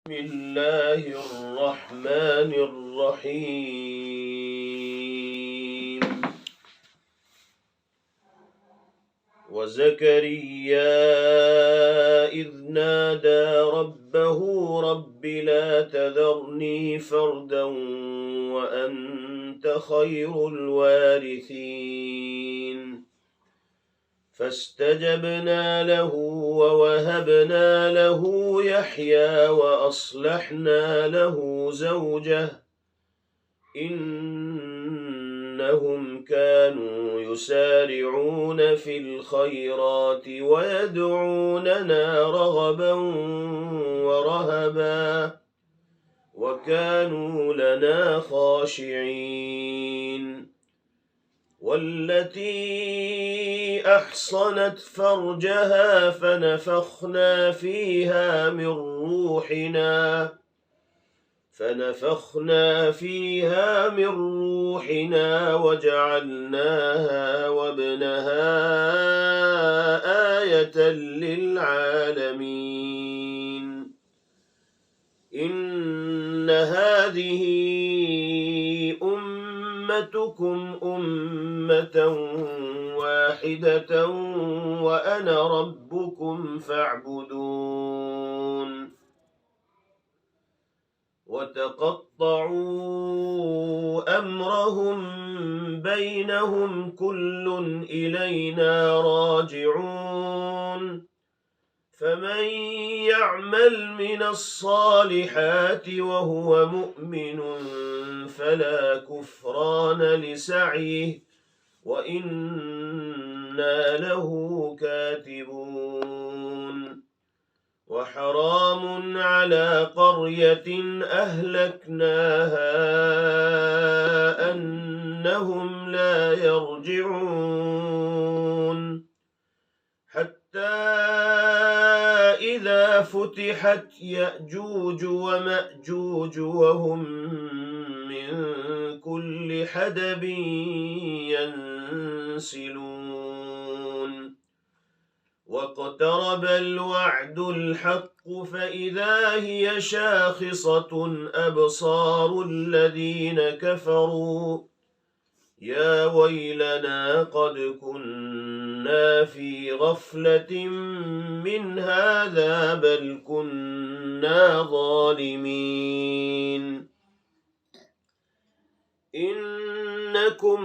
بسم الله الرحمن الرحيم. وزكريا إذ نادى ربه رب لا تذرني فردا وأنت خير الوارثين فاستجبنا له ووهبنا له يحيى وأصلحنا له زوجه إنهم كانوا يسارعون في الخيرات ويدعوننا رغبا ورهبا وكانوا لنا خاشعين. والتي أحصنت فرجها فنفخنا فيها من روحنا وجعلناها وابنها آية للعالمين. إن هذه أمتكم أمة واحدة وأنا ربكم فاعبدون. وتقطعوا أمرهم بينهم كل إلينا راجعون. فمن يعمل من الصالحات وهو مؤمن فلا كفران لسعيه وإنا له كاتبون. وحرام على قرية أهلكناها أنهم لا يرجعون حتى إذا فتحت يأجوج ومأجوج وهم من كل حدب ينسلون. واقترب الوعد الحق فإذا هي شاخصة أبصار الذين كفروا يا ويلنا قد كنا في غفلة من هذا بل كنا ظالمين. إنكم